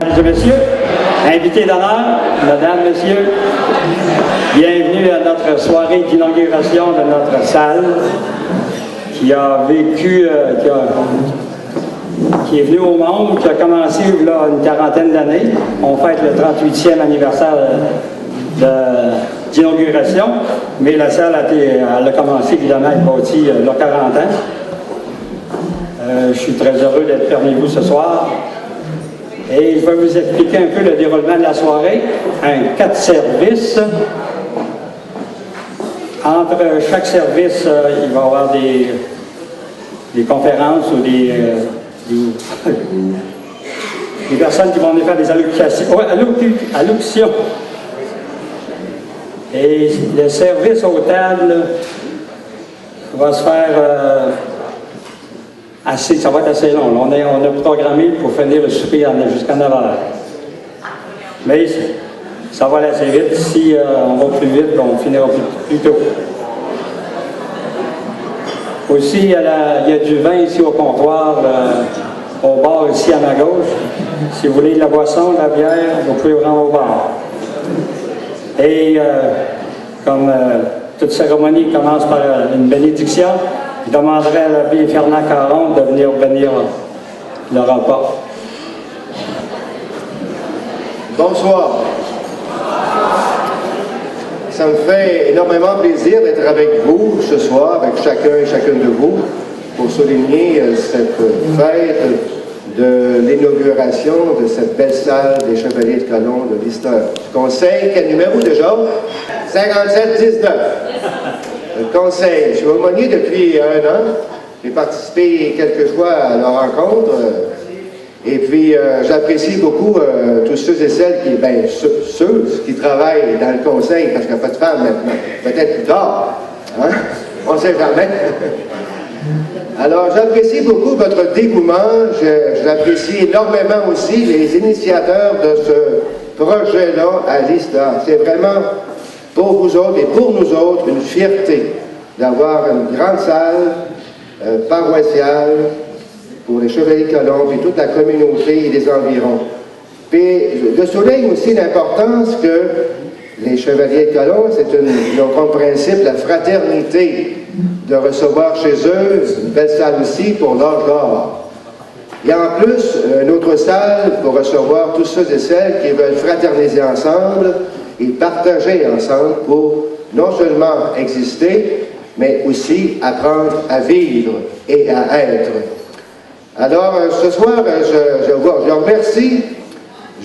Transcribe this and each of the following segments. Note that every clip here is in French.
Mesdames et messieurs, invités d'honneur, mesdames, messieurs, bienvenue à notre soirée d'inauguration de notre salle qui a vécu, qui est venue au monde, qui a commencé là, une quarantaine d'années. On fête le 38e anniversaire d'inauguration, mais la salle elle a commencé évidemment à être bâtie il y a 40 ans. Je suis très heureux d'être parmi vous ce soir. Et je vais vous expliquer un peu le déroulement de la soirée. 4 services. Entre chaque service, il va y avoir des conférences ou des personnes qui vont venir faire des allocutions. Et le service aux tables va se faire ça va être assez long. On a programmé pour finir le souper jusqu'à 9 h. Mais ça va aller assez vite. Si on va plus vite, on finira plus tôt. Aussi, il y a du vin ici au comptoir, au bar ici à ma gauche. Si vous voulez de la boisson, de la bière, vous pouvez vous rendre au bar. Et comme toute cérémonie commence par une bénédiction, je demanderai à l'abbé Fernand Caron de venir bénir le repas. Bonsoir. Ça me fait énormément plaisir d'être avec vous ce soir, avec chacun et chacune de vous, pour souligner cette fête de l'inauguration de cette belle salle des Chevaliers de Colomb de Lister. Conseil, quel numéro déjà? 57-19. Le conseil, je suis aumônier depuis 1 an. J'ai participé quelques fois à leur rencontre. Et puis, j'apprécie beaucoup tous ceux et celles ceux qui travaillent dans le conseil, parce qu'il n'y a pas de femmes maintenant. Peut-être plus tard. Hein? On ne sait jamais. Alors, j'apprécie beaucoup votre dévouement. J'apprécie énormément aussi les initiateurs de ce projet-là à Lister. C'est vraiment pour vous autres et pour nous autres une fierté d'avoir une grande salle paroissiale pour les Chevaliers de Colomb et toute la communauté et les environs. Puis, je souligne aussi l'importance que les Chevaliers de Colomb, ils ont comme principe la fraternité, de recevoir chez eux une belle salle aussi pour l'âge d'or. Il y a en plus une autre salle pour recevoir tous ceux et celles qui veulent fraterniser ensemble et partager ensemble pour non seulement exister, mais aussi apprendre à vivre et à être. Alors, ce soir, je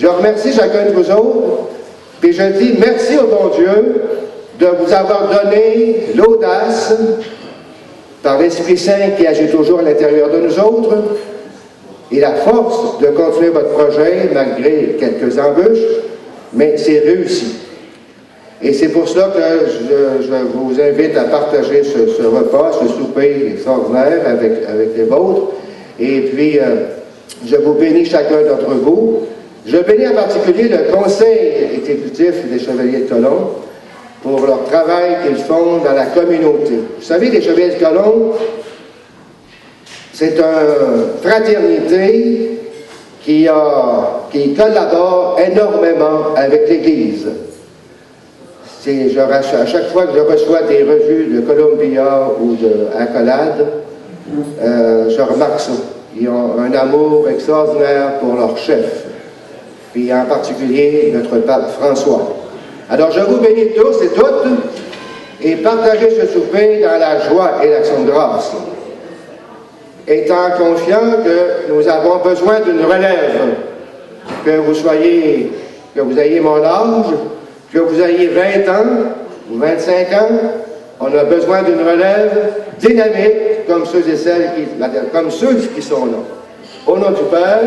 remercie chacun de vous autres, puis je dis merci au bon Dieu de vous avoir donné l'audace, par l'Esprit Saint qui agit toujours à l'intérieur de nous autres, et la force de continuer votre projet malgré quelques embûches, mais c'est réussi. Et c'est pour cela que je vous invite à partager ce repas, ce souper extraordinaire avec les vôtres. Et puis, je vous bénis chacun d'entre vous. Je bénis en particulier le conseil exécutif des Chevaliers de Colomb pour leur travail qu'ils font dans la communauté. Vous savez, les Chevaliers de Colomb, c'est une fraternité qui collabore énormément avec l'Église. À chaque fois que je reçois des revues de Columbia ou de Accolade, je remarque ça. Ils ont un amour extraordinaire pour leur chef, puis en particulier notre pape François. Alors je vous bénis tous et toutes, et partagez ce souper dans la joie et l'action de grâce, étant conscient que nous avons besoin d'une relève, que vous ayez mon âge, que vous ayez 20 ans ou 25 ans, on a besoin d'une relève dynamique comme ceux qui sont là. Au nom du Père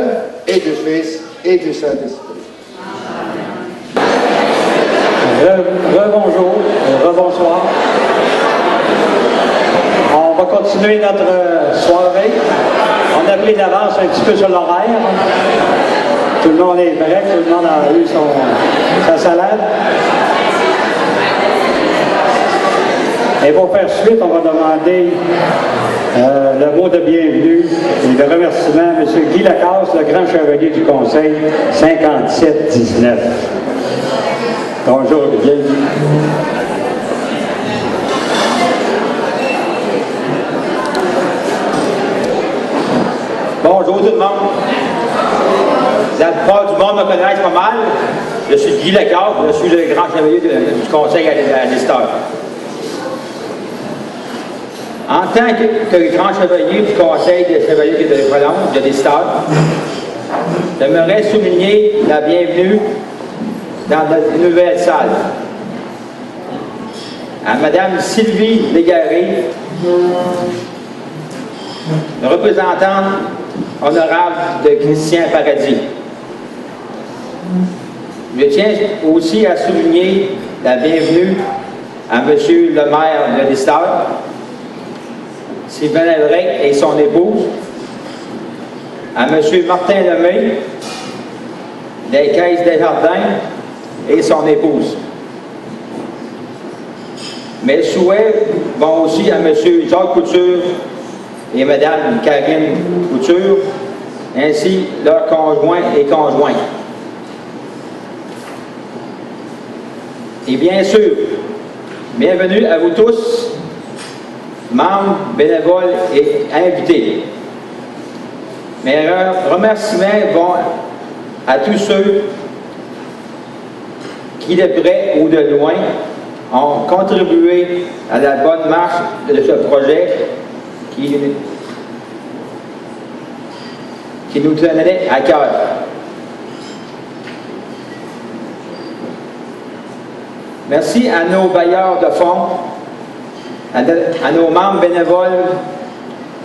et du Fils et du Saint-Esprit. Rebonjour, rebonsoir. On va continuer notre soirée. On a pris d'avance un petit peu sur l'horaire. Tout le monde est prêt, tout le monde a eu sa salade. Et pour faire suite, on va demander le mot de bienvenue et de remerciement, M. Guy Lacasse, le grand chevalier du Conseil, 57-19. Bonjour, bienvenue. Bonjour tout le monde. La plupart du monde me connaissent pas mal. Je suis Guy Lacasse, je suis le grand chevalier du Conseil à l'Esther. En tant que grand chevalier du Conseil des chevaliers de l'Éprolonge de l'Esther, j'aimerais souligner la bienvenue dans notre nouvelle salle à Mme Sylvie Légaré, représentante honorable de Christian Paradis. Je tiens aussi à souligner la bienvenue à M. le maire de l'Esther, Sylvain Ledrec et son épouse, à M. Martin Lemay, des Caisses des Jardins et son épouse. Mes souhaits vont aussi à M. Jacques Couture et Mme Karine Couture, ainsi leurs conjoints et conjointes. Et bien sûr, bienvenue à vous tous, membres, bénévoles et invités. Mes remerciements vont à tous ceux qui, de près ou de loin, ont contribué à la bonne marche de ce projet qui nous tenait à cœur. Merci à nos bailleurs de fonds, à nos membres bénévoles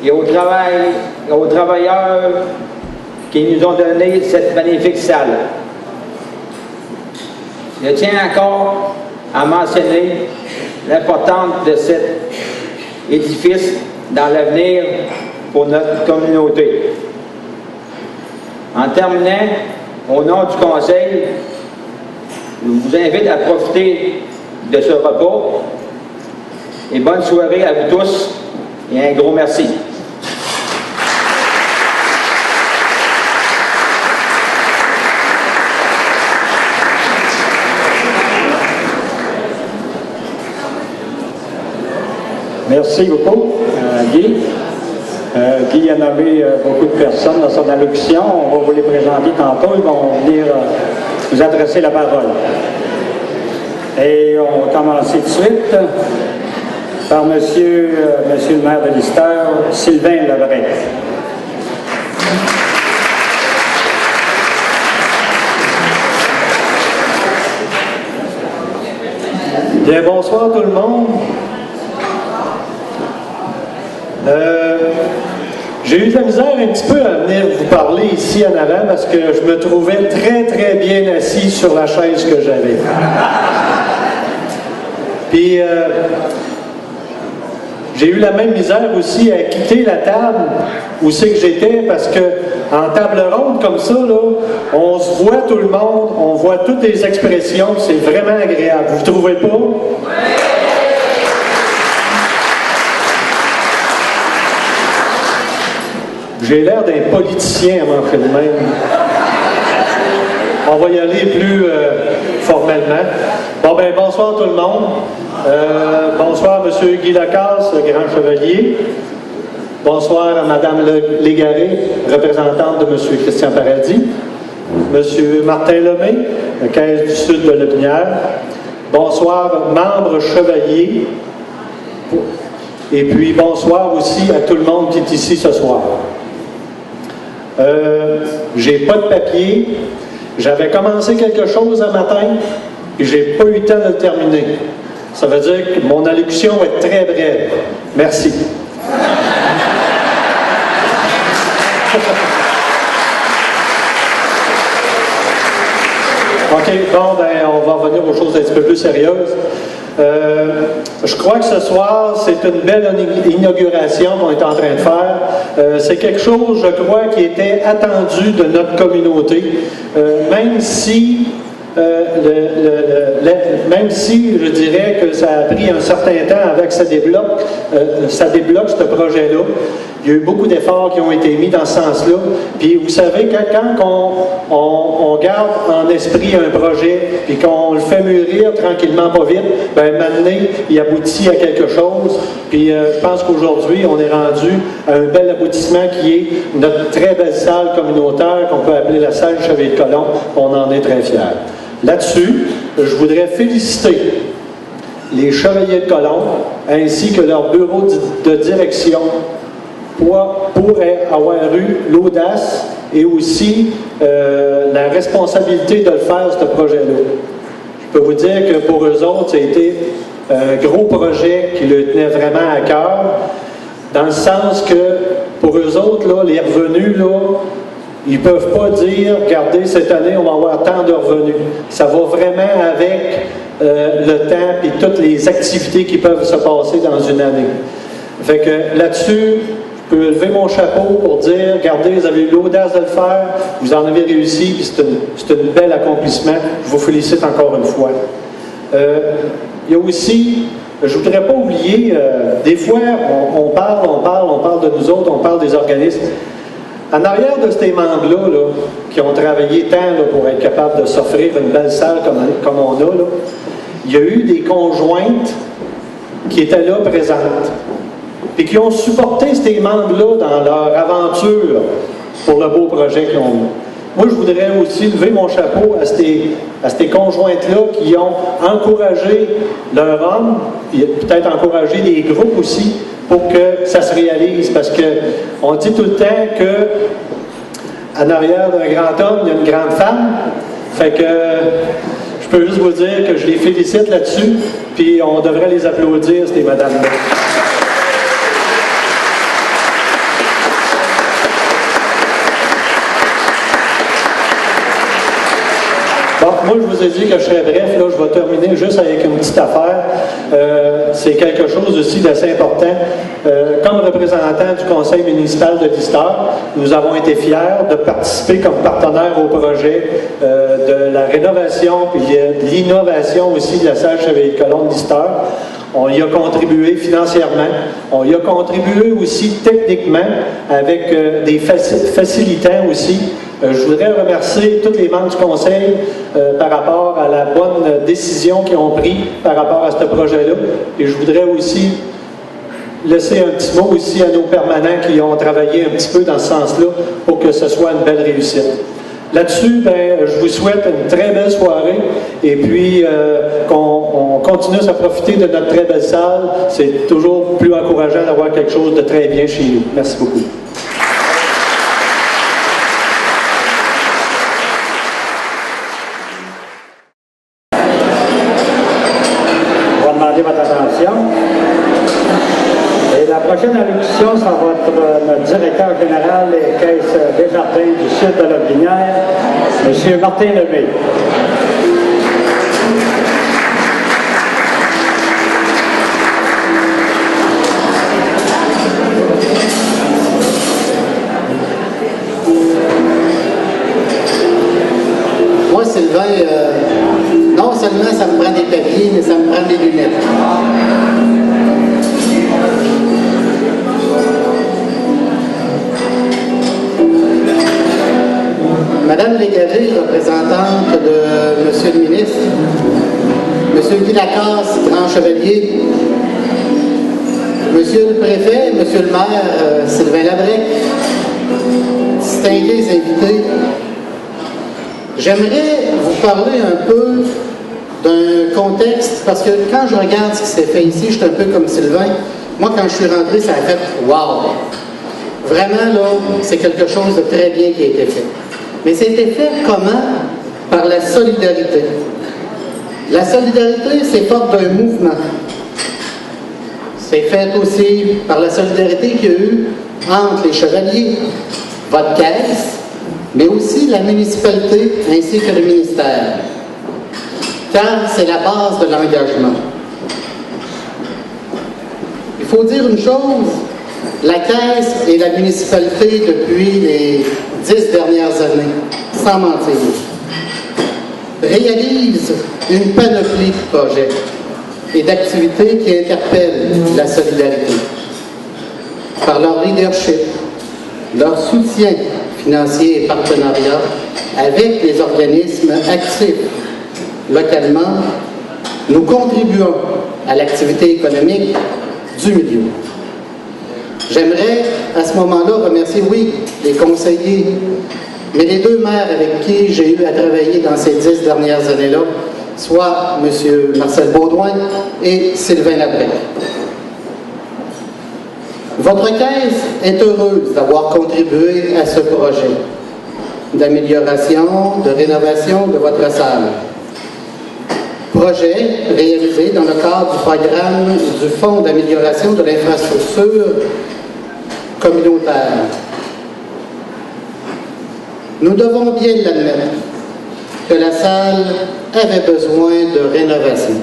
et aux travailleurs qui nous ont donné cette magnifique salle. Je tiens encore à mentionner l'importance de cet édifice dans l'avenir pour notre communauté. En terminant, au nom du Conseil, je vous invite à profiter de ce repas et bonne soirée à vous tous et un gros merci. Merci beaucoup, Guy. Guy a nommé beaucoup de personnes dans son allocution. On va vous les présenter tantôt. Ils vont venir vous adresser la parole. Et on va commencer tout de suite par monsieur le maire de l'Esther, Sylvain Ledrec. Bien, bonsoir tout le monde. J'ai eu de la misère un petit peu à venir vous parler ici en avant parce que je me trouvais très très bien assis sur la chaise que j'avais. Puis j'ai eu la même misère aussi à quitter la table où c'est que j'étais parce que en table ronde comme ça, là, on se voit tout le monde, on voit toutes les expressions, c'est vraiment agréable. Vous ne trouvez pas? J'ai l'air d'un politicien à m'en de même. On va y aller plus formellement. Bon, ben bonsoir tout le monde. Bonsoir M. Guy Lacasse, le grand chevalier. Bonsoir à Mme Légaré, représentante de M. Christian Paradis. M. Martin Lemay, la Caisse du Sud de Lépinière. Bonsoir, membres chevaliers. Et puis bonsoir aussi à tout le monde qui est ici ce soir. J'ai pas de papier. J'avais commencé quelque chose un matin et j'ai pas eu le temps de le terminer. Ça veut dire que mon allocution va être très brève. Merci. OK, bon, ben, on va revenir aux choses un petit peu plus sérieuses. Je crois que ce soir, c'est une belle inauguration qu'on est en train de faire. C'est quelque chose, je crois, qui était attendu de notre communauté. Même si même si je dirais que ça a pris un certain temps avec ça débloque ce projet-là. Il y a eu beaucoup d'efforts qui ont été mis dans ce sens-là. Puis vous savez, quand on garde en esprit un projet, puis qu'on le fait mûrir tranquillement, pas vite, bien maintenant, il aboutit à quelque chose. Puis je pense qu'aujourd'hui, on est rendu à un bel aboutissement qui est notre très belle salle communautaire qu'on peut appeler la salle Chevalier de Colomb. On en est très fiers. Là-dessus, je voudrais féliciter les Chevaliers de Colomb ainsi que leur bureau de direction pour avoir eu l'audace et aussi la responsabilité de le faire, ce projet-là. Je peux vous dire que pour eux autres, ça a été un gros projet qui leur tenait vraiment à cœur, dans le sens que pour eux autres, là, les revenus, là, ils ne peuvent pas dire, regardez, cette année, on va avoir tant de revenus. Ça va vraiment avec le temps et toutes les activités qui peuvent se passer dans une année. Fait que là-dessus, je peux lever mon chapeau pour dire, regardez, vous avez eu l'audace de le faire, vous en avez réussi, puis c'est un bel accomplissement. Je vous félicite encore une fois. Il y a aussi, je ne voudrais pas oublier, des fois, on parle de nous autres, on parle des organismes. En arrière de ces membres-là, là, qui ont travaillé tant là, pour être capables de s'offrir une belle salle comme on a, là, il y a eu des conjointes qui étaient là présentes et qui ont supporté ces membres-là dans leur aventure pour le beau projet qu'ils ont eu. Moi, je voudrais aussi lever mon chapeau à ces conjointes-là qui ont encouragé leur homme, et peut-être encouragé des groupes aussi, pour que ça se réalise. Parce qu'on dit tout le temps qu'en arrière d'un grand homme, il y a une grande femme. Fait que je peux juste vous dire que je les félicite là-dessus, puis on devrait les applaudir, ces madames-là. Bon, moi, je vous ai dit que je serais bref. Là, je vais terminer juste avec une petite affaire. C'est quelque chose aussi d'assez important. Comme représentant du conseil municipal de Lister, nous avons été fiers de participer comme partenaire au projet de la rénovation et de l'innovation aussi de la salle Chevalier de Colomb de Lister. On y a contribué financièrement, on y a contribué aussi techniquement avec des facilitants aussi. Je voudrais remercier tous les membres du conseil par rapport à la bonne décision qu'ils ont prise par rapport à ce projet-là. Et je voudrais aussi laisser un petit mot aussi à nos permanents qui ont travaillé un petit peu dans ce sens-là pour que ce soit une belle réussite. Là-dessus, ben, je vous souhaite une très belle soirée et puis qu'on continue à profiter de notre très belle salle. C'est toujours plus encourageant d'avoir quelque chose de très bien chez nous. Merci beaucoup. On va demander votre attention. Et la prochaine allocution, ça va être notre directeur général des caisses Desjardins du sud de la Binière, M. Martin Lemay. Moi, Sylvain, non seulement ça me prend des papiers, mais ça me prend des lunettes. Madame Légaré, représentante de Monsieur le ministre, Monsieur Guy Lacasse, grand chevalier, Monsieur le préfet, Monsieur le maire, Sylvain Labrec, distingués invités, j'aimerais vous parler un peu d'un contexte, parce que quand je regarde ce qui s'est fait ici, je suis un peu comme Sylvain. Moi, quand je suis rentré, ça a fait « wow ». Vraiment, là, c'est quelque chose de très bien qui a été fait. Mais c'était fait comment? Par la solidarité. La solidarité, c'est forte d'un mouvement. C'est fait aussi par la solidarité qu'il y a eu entre les chevaliers, votre caisse, mais aussi la municipalité ainsi que le ministère. Car c'est la base de l'engagement. Il faut dire une chose, la caisse et la municipalité depuis les 10 dernières années, sans mentir. réalisent une panoplie de projets et d'activités qui interpellent la solidarité. Par leur leadership, leur soutien financier et partenariat avec les organismes actifs localement, nous contribuons à l'activité économique du milieu. J'aimerais à ce moment-là remercier, oui, les conseillers, mais les deux maires avec qui j'ai eu à travailler dans ces 10 dernières années-là, soit M. Marcel Baudouin et Sylvain Labrec. Votre caisse est heureuse d'avoir contribué à ce projet d'amélioration, de rénovation de votre salle. Projet réalisé dans le cadre du programme du Fonds d'amélioration de l'infrastructure communautaire. Nous devons bien l'admettre que la salle avait besoin de rénovation.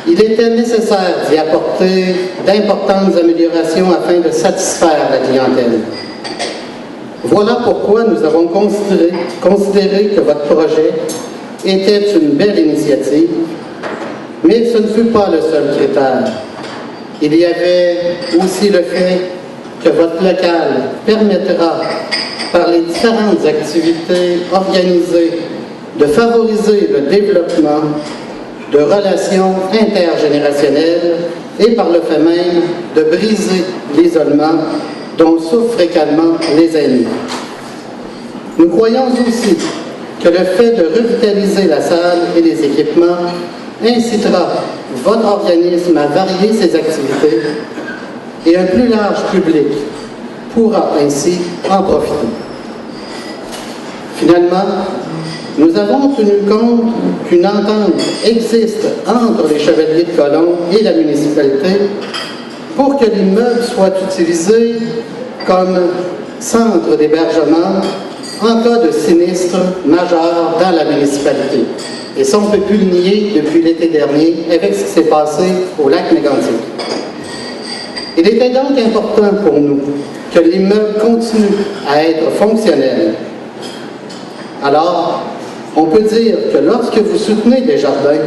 Il était nécessaire d'y apporter d'importantes améliorations afin de satisfaire la clientèle. Voilà pourquoi nous avons considéré que votre projet était une belle initiative, mais ce ne fut pas le seul critère. Il y avait aussi le fait que votre local permettra, par les différentes activités organisées, de favoriser le développement de relations intergénérationnelles et par le fait même de briser l'isolement dont souffrent fréquemment les aînés. Nous croyons aussi que le fait de revitaliser la salle et les équipements incitera votre organisme à varier ses activités et un plus large public pourra ainsi en profiter. Finalement, nous avons tenu compte qu'une entente existe entre les Chevaliers de Colomb et la municipalité pour que l'immeuble soit utilisé comme centre d'hébergement en cas de sinistre majeur dans la municipalité. Et ça, on ne peut plus le nier depuis l'été dernier avec ce qui s'est passé au lac Mégantic. Il était donc important pour nous que l'immeuble continue à être fonctionnel. Alors, on peut dire que lorsque vous soutenez Desjardins,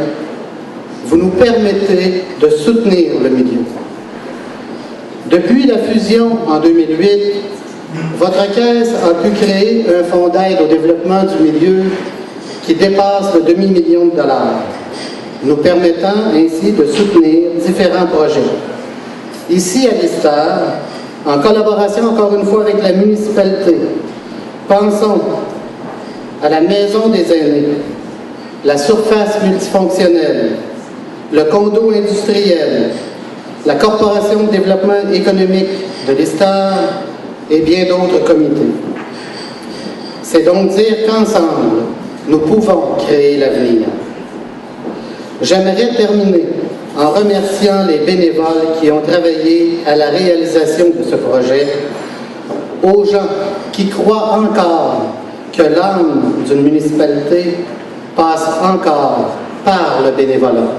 vous nous permettez de soutenir le milieu. Depuis la fusion en 2008, votre caisse a pu créer un fonds d'aide au développement du milieu qui dépasse le demi-million de dollars, nous permettant ainsi de soutenir différents projets. Ici à l'Istar, en collaboration encore une fois avec la municipalité, pensons à la Maison des aînés, la surface multifonctionnelle, le condo industriel, la Corporation de développement économique de l'Istar et bien d'autres comités. C'est donc dire qu'ensemble, nous pouvons créer l'avenir. J'aimerais terminer en remerciant les bénévoles qui ont travaillé à la réalisation de ce projet, aux gens qui croient encore que l'âme d'une municipalité passe encore par le bénévolat.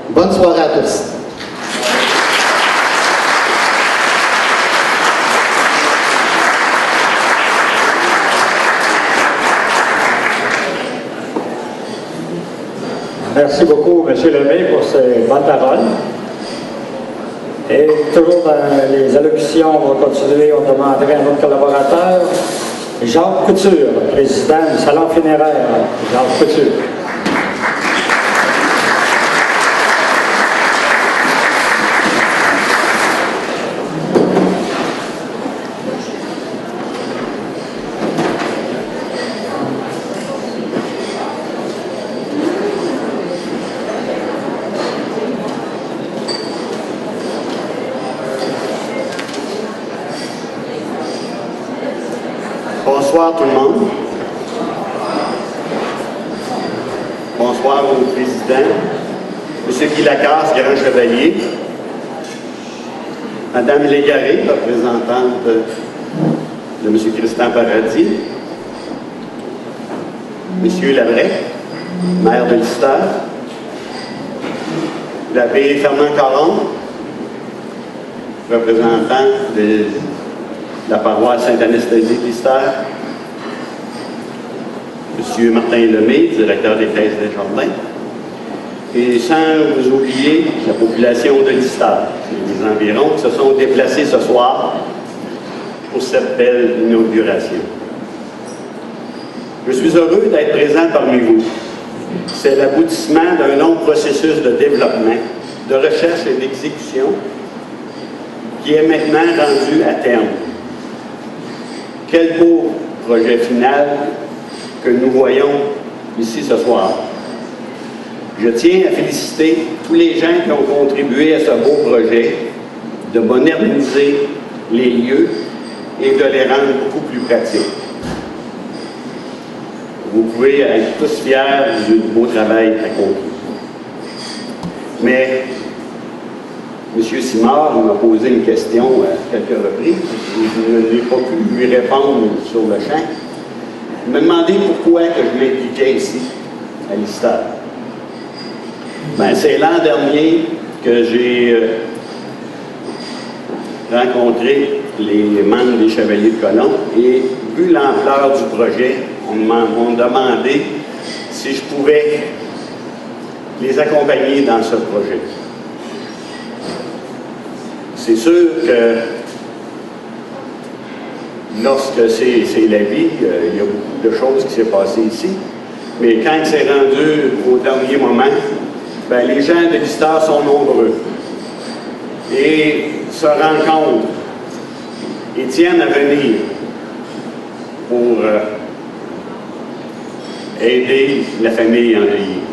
Bonne soirée à tous. Merci beaucoup, M. Lemay, pour ces bonnes paroles. Et toujours dans les allocutions, on va continuer. On demanderait à notre collaborateur, Jacques Couture, président du Salon funéraire. Jacques Couture. Bonsoir tout le monde. Bonsoir au président, M. Guy Lacasse, grand chevalier, Mme Légaré, représentante de M. Christian Paradis, M. Labrec, maire de l'Istar, l'abbé Fernand Caron, représentant de la paroisse Sainte-Anasthasie de l'Istar, M. Martin Lemay, directeur des Caisses des Jardins, et sans vous oublier la population de l'Istar, les environs qui se sont déplacés ce soir pour cette belle inauguration. Je suis heureux d'être présent parmi vous. C'est l'aboutissement d'un long processus de développement, de recherche et d'exécution qui est maintenant rendu à terme. Quel beau projet final que nous voyons ici ce soir. Je tiens à féliciter tous les gens qui ont contribué à ce beau projet de moderniser les lieux et de les rendre beaucoup plus pratiques. Vous pouvez être tous fiers du beau travail accompli. Mais M. Simard m'a posé une question à quelques reprises et je n'ai pas pu lui répondre sur le champ. Il m'a demandé pourquoi que je m'impliquais ici, à l'Istar. Ben, c'est l'an dernier que j'ai rencontré les membres des Chevaliers de Colomb et vu l'ampleur du projet, on m'a demandé si je pouvais les accompagner dans ce projet. C'est sûr que lorsque c'est la vie, il y a beaucoup de choses qui s'est passées ici, mais quand c'est rendu au dernier moment, ben, les gens de l'Istar sont nombreux et se rencontrent et tiennent à venir pour aider la famille endeuillée.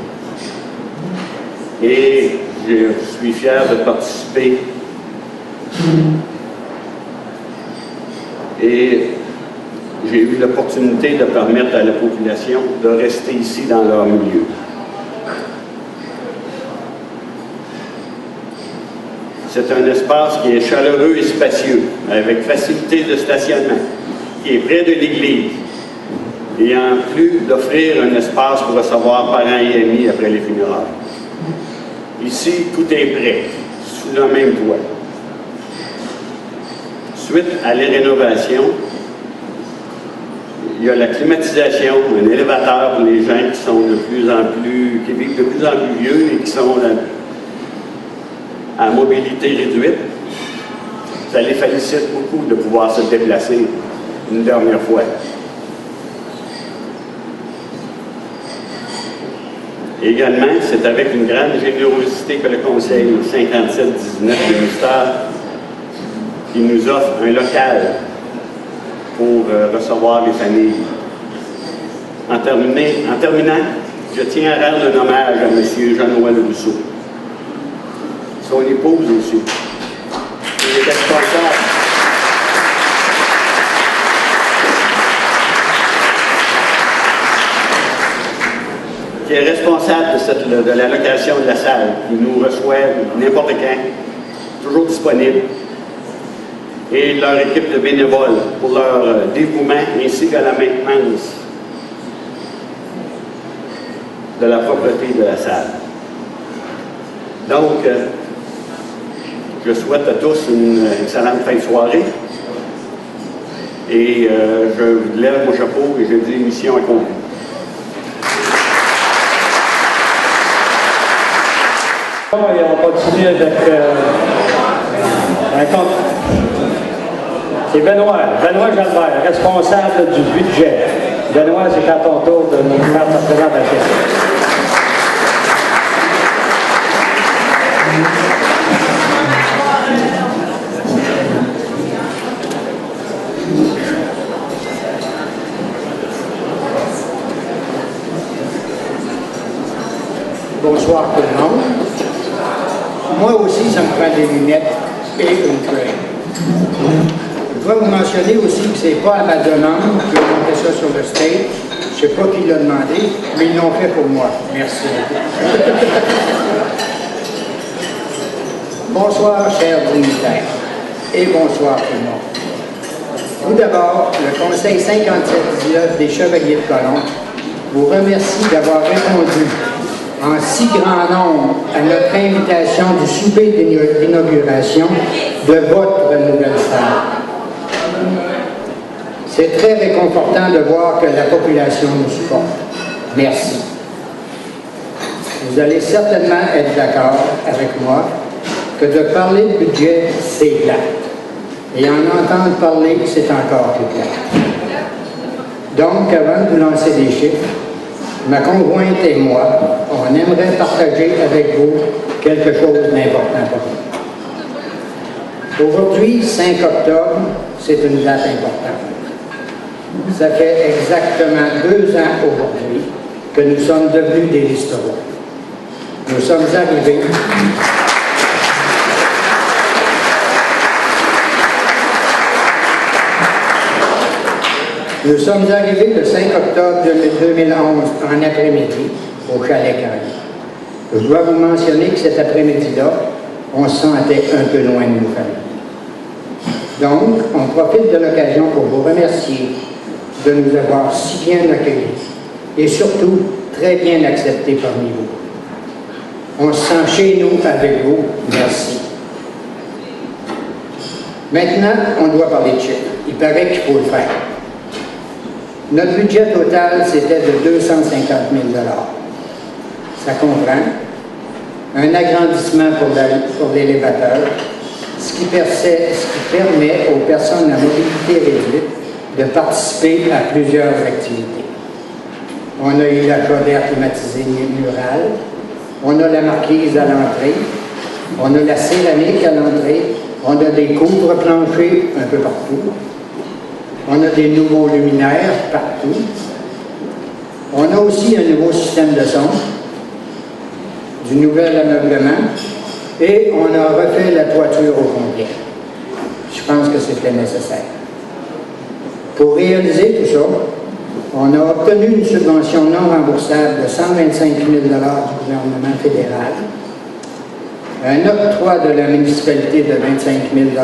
Et je suis fier de participer et j'ai eu l'opportunité de permettre à la population de rester ici dans leur milieu. C'est un espace qui est chaleureux et spacieux, avec facilité de stationnement, qui est près de l'église, et en plus d'offrir un espace pour recevoir parents et amis après les funérailles. Ici, tout est prêt, sous le même toit. Suite à les rénovations, il y a la climatisation, un élévateur pour les gens qui sont qui vivent de plus en plus vieux et qui sont à mobilité réduite. Ça les félicite beaucoup de pouvoir se déplacer une dernière fois. Également, c'est avec une grande générosité que le Conseil 57-19 de l'Istar qui nous offre un local pour recevoir les familles. En terminant, je tiens à rendre un hommage à M. Jean-Noël Rousseau. Son épouse aussi. Il est responsable. Qui est responsable de la location de la salle, qui nous reçoit n'importe quand, toujours disponible, et leur équipe de bénévoles pour leur dévouement ainsi que la maintenance de la propreté de la salle. Donc, je souhaite à tous une excellente fin de soirée et je lève mon chapeau et je dis mission accomplie. Et on continue avec un compte. C'est Benoît Jalbert, responsable du budget. Benoît, c'est à ton tour de nous faire ta présentation. Bonsoir tout le monde. Moi aussi, ça me prend des lunettes et une craie. Je dois vous mentionner aussi que ce n'est pas à ma demande qu'ils ont monté ça sur le stage. Je ne sais pas qui l'a demandé, mais ils l'ont fait pour moi. Merci. Bonsoir, chers dignitaires, et bonsoir tout le monde. Tout d'abord, le Conseil 57-19 des Chevaliers de Colomb vous remercie d'avoir répondu en si grand nombre à notre invitation du souper d'inauguration de votre nouvelle salle. C'est très réconfortant de voir que la population nous supporte. Merci. Vous allez certainement être d'accord avec moi que de parler de budget, c'est plat. Et en entendre parler, c'est encore plus plat. Donc, avant de vous lancer des chiffres, ma conjointe et moi, on aimerait partager avec vous quelque chose d'important pour nous. Aujourd'hui, 5 octobre, c'est une date importante. Ça fait exactement 2 ans aujourd'hui que nous sommes devenus des historiens. Nous sommes arrivés le 5 octobre 2011 en après-midi au Chalet Caraïbe. Je dois vous mentionner que cet après-midi-là, on se sentait un peu loin de nos familles. Donc, on profite de l'occasion pour vous remercier de nous avoir si bien accueillis et surtout très bien acceptés parmi vous. On se sent chez nous avec vous. Merci. Maintenant, on doit parler de chiffres. Il paraît qu'il faut le faire. Notre budget total, c'était de 250 000 $. Ça comprend un agrandissement pour l'élévateur, ce qui permet aux personnes à mobilité réduite de participer à plusieurs activités. On a eu la chaudière climatisée murale, on a la marquise à l'entrée, on a la céramique à l'entrée, on a des couvre-planchers un peu partout, on a des nouveaux luminaires partout, on a aussi un nouveau système de son, du nouvel ameublement, et on a refait la toiture au complet. Je pense que c'était nécessaire. Pour réaliser tout ça, on a obtenu une subvention non remboursable de 125 000 $ du gouvernement fédéral, un octroi de la municipalité de 25 000 $,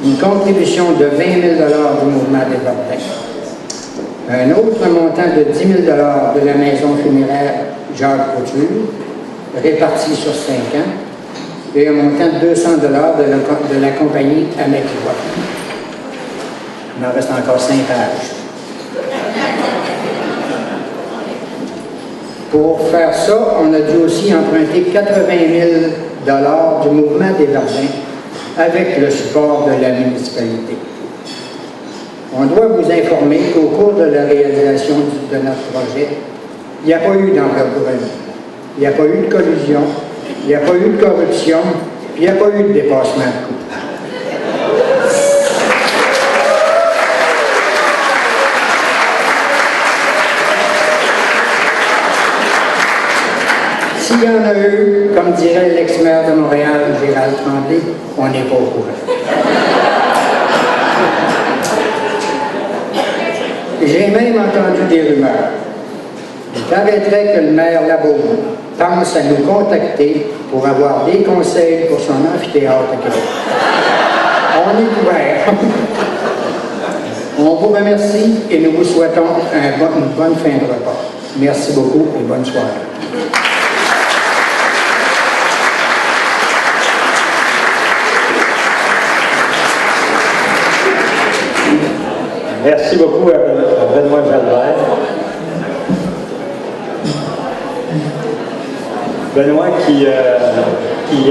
une contribution de 20 000 $ du mouvement des Jardins, un autre montant de 10 000 $ de la maison funéraire Jacques Couture, réparti sur 5 ans, et un montant de 200 $ de la compagnie Amakiwa. Il m'en reste encore 5 pages. Pour faire ça, on a dû aussi emprunter 80 000 $ du mouvement des Jardins avec le support de la municipalité. On doit vous informer qu'au cours de la réalisation de notre projet, il n'y a pas eu d'envergure, il n'y a pas eu de collusion, il n'y a pas eu de corruption, puis il n'y a pas eu de dépassement de coûts. S'il y en a eu, comme dirait l'ex-maire de Montréal, Gérald Tremblay, on n'est pas au courant. J'ai même entendu des rumeurs. Il paraîtrait que le maire Labaume pense à nous contacter pour avoir des conseils pour son amphithéâtre à Québec. On est ouvert. On vous remercie et nous vous souhaitons une bonne fin de repas. Merci beaucoup et bonne soirée. Merci beaucoup à Benoît Jalbert. Benoît qui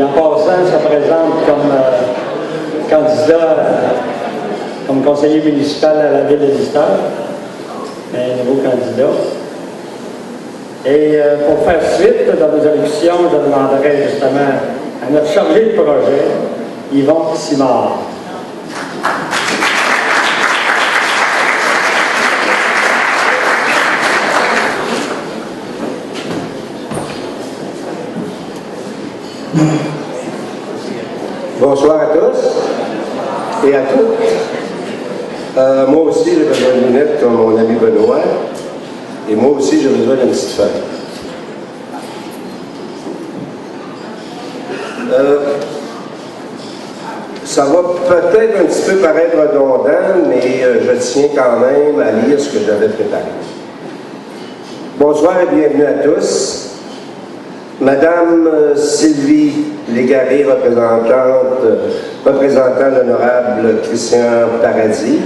en passant se présente comme candidat, comme conseiller municipal à la ville de Lister, un nouveau candidat. Et pour faire suite dans nos élections, je demanderai justement à notre chargé de projet, Yvon Simard. Bonsoir à tous et à toutes. Moi aussi, j'ai besoin de lunettes comme mon ami Benoît. Et moi aussi, j'ai besoin d'une petite feuille. Ça va peut-être un petit peu paraître redondant, mais je tiens quand même à lire ce que j'avais préparé. Bonsoir et bienvenue à tous. Madame Sylvie Légaré, représentant l'honorable Christian Paradis,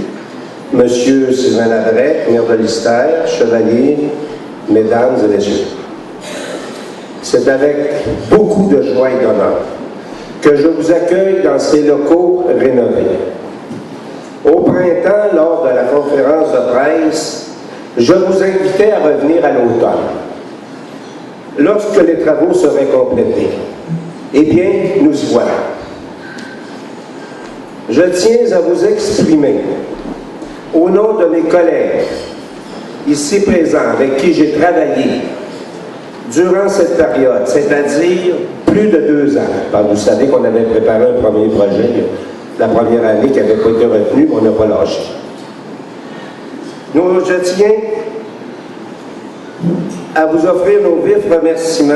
Monsieur Sylvain Labret, maire de Lister, chevalier, mesdames et messieurs. C'est avec beaucoup de joie et d'honneur que je vous accueille dans ces locaux rénovés. Au printemps, lors de la conférence de presse, je vous invitais à revenir à l'automne, lorsque les travaux seraient complétés. Eh bien, nous y voilà. Je tiens à vous exprimer, au nom de mes collègues, ici présents, avec qui j'ai travaillé durant cette période, c'est-à-dire plus de 2 ans. Vous savez qu'on avait préparé un premier projet la première année qui n'avait pas été retenu, mais on n'a pas lâché. Je tiens à vous offrir nos vifs remerciements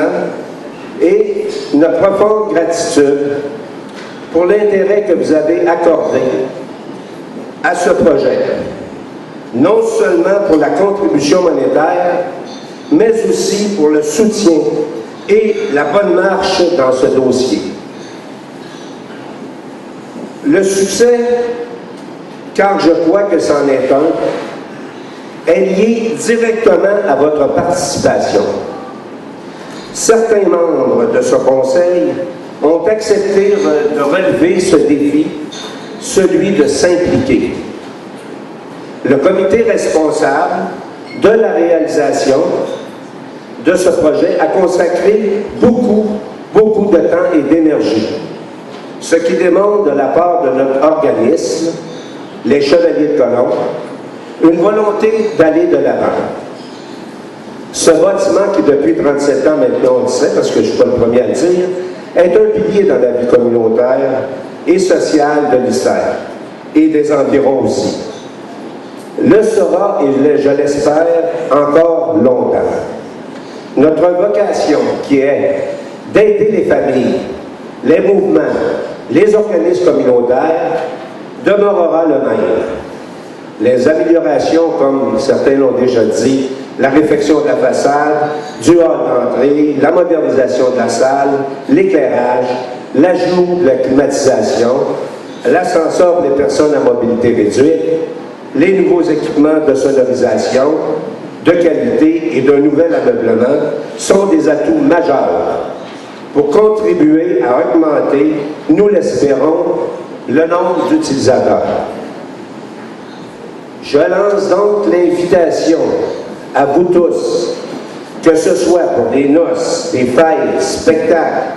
et notre profonde gratitude pour l'intérêt que vous avez accordé à ce projet. Non seulement pour la contribution monétaire, mais aussi pour le soutien et la bonne marche dans ce dossier. Le succès, car je crois que c'en est un, est lié directement à votre participation. Certains membres de ce conseil ont accepté de relever ce défi, celui de s'impliquer. Le comité responsable de la réalisation de ce projet a consacré beaucoup de temps et d'énergie, ce qui démontre de la part de notre organisme, les Chevaliers de Colomb, une volonté d'aller de l'avant. Ce bâtiment qui, depuis 37 ans maintenant, on le sait, parce que je ne suis pas le premier à le dire, est un pilier dans la vie communautaire et sociale de Lister et des environs aussi. Le sera, et je l'espère, encore longtemps. Notre vocation, qui est d'aider les familles, les mouvements, les organismes communautaires, demeurera le même. Les améliorations, comme certains l'ont déjà dit, la réfection de la façade, du hall d'entrée, la modernisation de la salle, l'éclairage, l'ajout de la climatisation, l'ascenseur pour les personnes à mobilité réduite, les nouveaux équipements de sonorisation, de qualité et d'un nouvel ameublement sont des atouts majeurs pour contribuer à augmenter, nous l'espérons, le nombre d'utilisateurs. Je lance donc l'invitation à vous tous, que ce soit pour des noces, des fêtes, spectacles,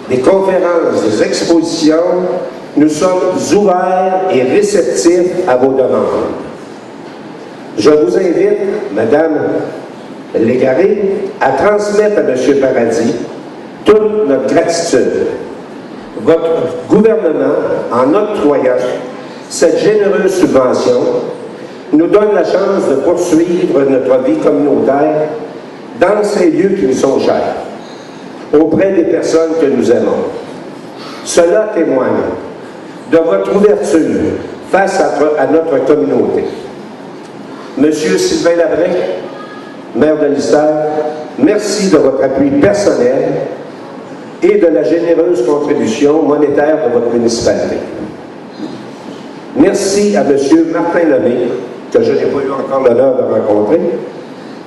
des conférences, des expositions, nous sommes ouverts et réceptifs à vos demandes. Je vous invite, Madame Légaré, à transmettre à M. Paradis toute notre gratitude. Votre gouvernement, en octroyant cette généreuse subvention, nous donne la chance de poursuivre notre vie communautaire dans ces lieux qui nous sont chers, auprès des personnes que nous aimons. Cela témoigne de votre ouverture face à notre communauté. Monsieur Sylvain Labret, maire de Lister, merci de votre appui personnel et de la généreuse contribution monétaire de votre municipalité. Merci à M. Martin Lemay, que je n'ai pas eu encore l'honneur de rencontrer,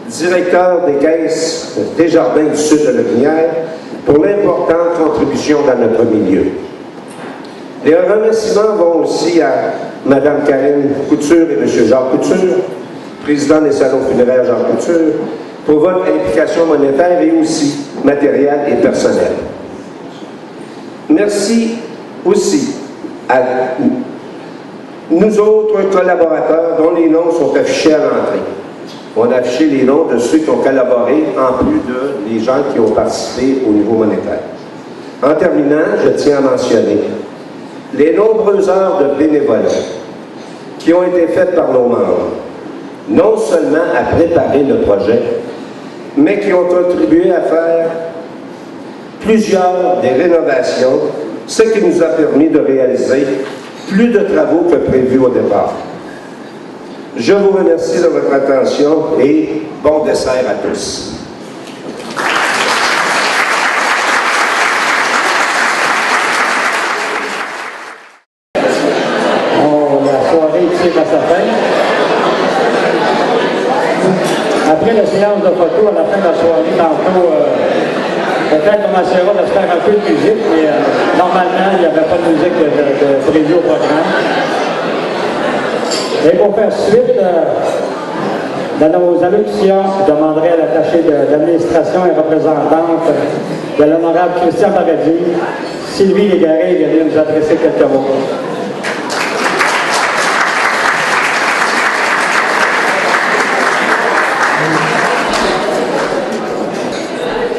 directeur des caisses Desjardins du Sud de Lotbinière, pour l'importante contribution dans notre milieu. Les remerciements vont aussi à Mme Karine Couture et M. Jacques Couture, président des salons funéraires Jacques Couture, pour votre implication monétaire et aussi matérielle et personnelle. Merci aussi à nous autres collaborateurs dont les noms sont affichés à l'entrée. On a affiché les noms de ceux qui ont collaboré, en plus des gens qui ont participé au niveau monétaire. En terminant, je tiens à mentionner les nombreuses heures de bénévolat qui ont été faites par nos membres, non seulement à préparer le projet, mais qui ont contribué à faire plusieurs des rénovations, ce qui nous a permis de réaliser plus de travaux que prévu au départ. Je vous remercie de votre attention et bon dessert à tous. La soirée tire à sa fin. Après la séance de photos, à la fin de la soirée, tantôt, peut-être qu'on essaiera de se faire un peu de musique, mais normalement, il n'y avait pas de musique de prévue au programme. Et pour faire suite, dans nos allocutions, je demanderai à l'attaché d'administration et représentante de l'honorable Christian Paradis, Sylvie Légaré, de venir nous adresser quelques mots.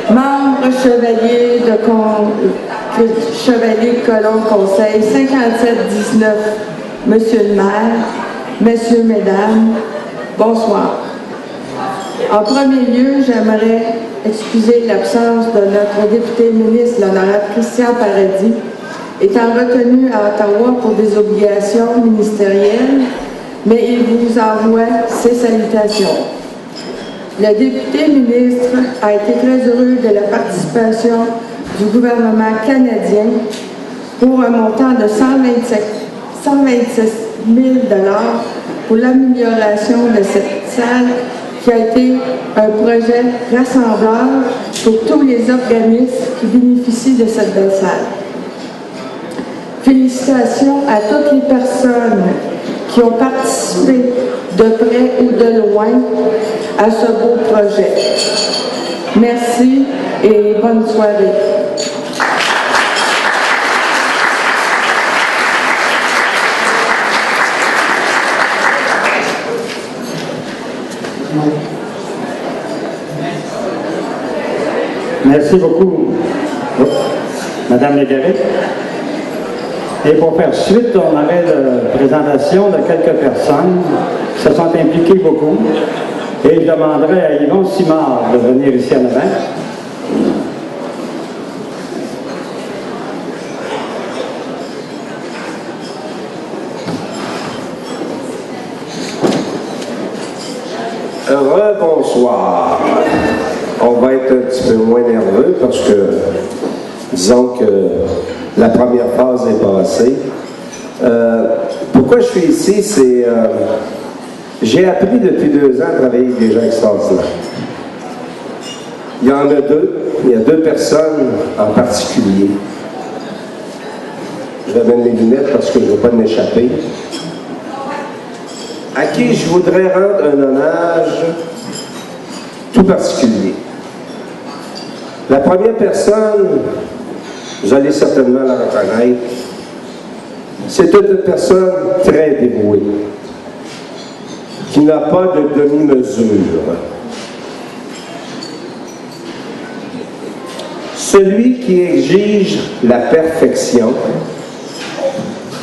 Membre chevalier chevalier colon conseil 57-19, Monsieur le maire, Messieurs, Mesdames, bonsoir. En premier lieu, j'aimerais excuser l'absence de notre député ministre, l'honorable Christian Paradis, étant retenu à Ottawa pour des obligations ministérielles, mais il vous envoie ses salutations. Le député ministre a été très heureux de la participation du gouvernement canadien pour un montant de 126 000 $ pour l'amélioration de cette salle qui a été un projet rassembleur pour tous les organismes qui bénéficient de cette belle salle. Félicitations à toutes les personnes qui ont participé de près ou de loin à ce beau projet. Merci et bonne soirée. Merci beaucoup, Madame Légaré. Et pour faire suite, on avait la présentation de quelques personnes qui se sont impliquées beaucoup. Et je demanderai à Yvon Simard de venir ici en avant. Rebonsoir. On va être un petit peu moins nerveux parce que, disons que la première phase est passée. Pourquoi je suis ici, c'est... j'ai appris depuis 2 ans à travailler avec des gens extraordinaires. Il y en a deux. Il y a 2 personnes en particulier. Je ramène mes lunettes parce que je ne veux pas m'échapper. À qui je voudrais rendre un hommage tout particulier. La première personne, vous allez certainement la reconnaître, c'est une personne très dévouée, qui n'a pas de demi-mesure. Celui qui exige la perfection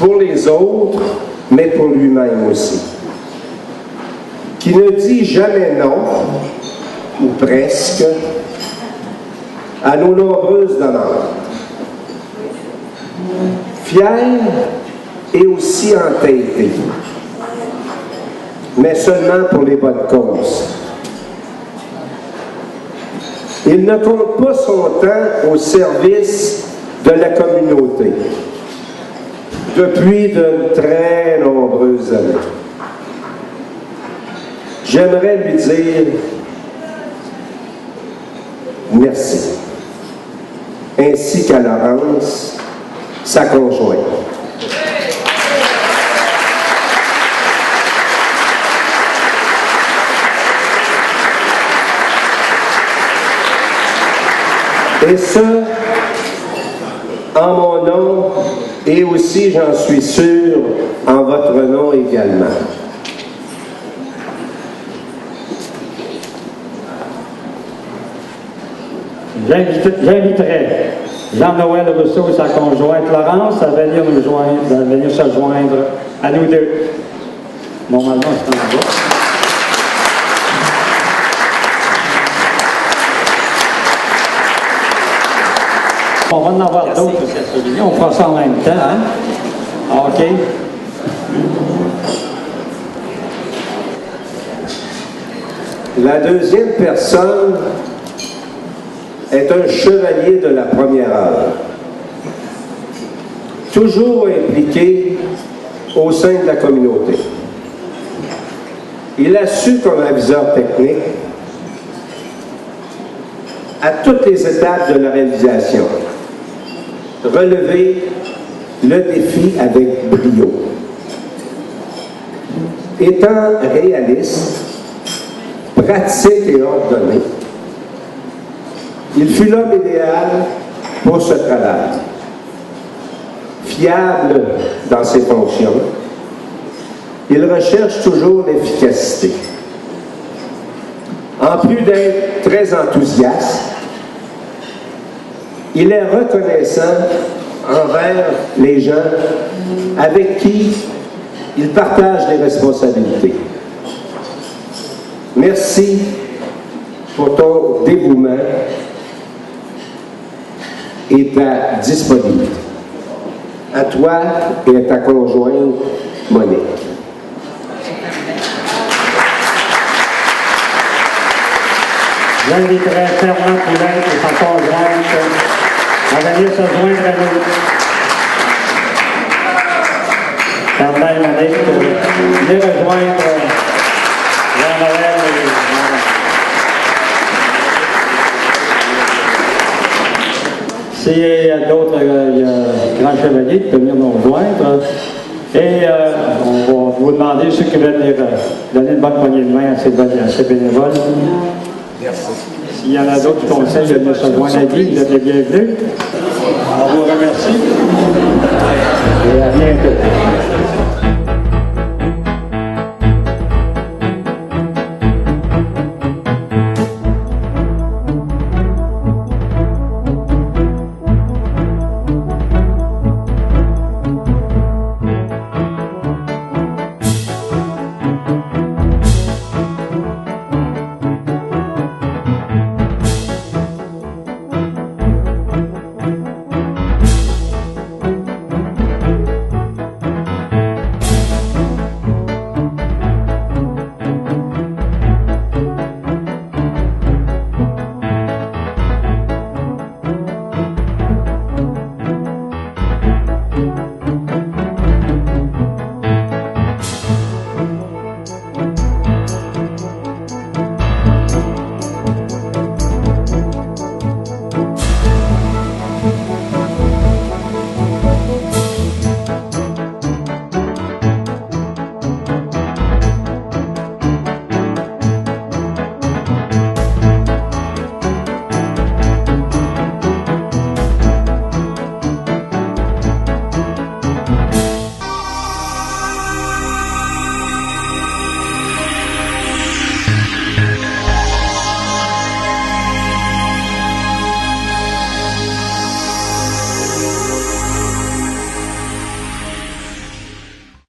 pour les autres, mais pour lui-même aussi. Qui ne dit jamais non, ou presque, à nos nombreuses demandes. Fier et aussi entêté, mais seulement pour les bonnes causes. Il ne compte pas son temps au service de la communauté depuis de très nombreuses années. J'aimerais lui dire merci, ainsi qu'à Laurence, sa conjointe. Et ce, en mon nom, et aussi, j'en suis sûr, en votre nom également. J'inviterai Jean-Noël Rousseau et sa conjointe Laurence à venir se joindre à nous deux. Normalement, c'est en bas. On va en avoir d'autres à souligner. On fera ça en même temps. Hein? OK. La deuxième personne est un chevalier de la première heure, toujours impliqué au sein de la communauté. Il a su, comme aviseur technique, à toutes les étapes de la réalisation. Relever le défi avec brio. Étant réaliste, pratique et ordonné, il fut l'homme idéal pour ce travail. Fiable dans ses fonctions, il recherche toujours l'efficacité. En plus d'être très enthousiaste, il est reconnaissant envers les gens avec qui il partage les responsabilités. Merci pour ton dévouement et ta disponibilité. À toi et à ta conjointe, Monique. J'inviterai Fernand Poulin et sa conjointe à venir se joindre à nous. Fernand et Monique, venez rejoindre Jean-Noël et Jean-Noël. S'il y a d'autres, il y a Grand Chevalier qui peut venir nous rejoindre. Et on va vous demander ceux qui veulent venir donner une bonne poignée de main à ces bénévoles. Merci. S'il y en a d'autres qui conseillent de venir se joindre à Guy, vous êtes les bienvenus. On vous remercie. Et à bientôt.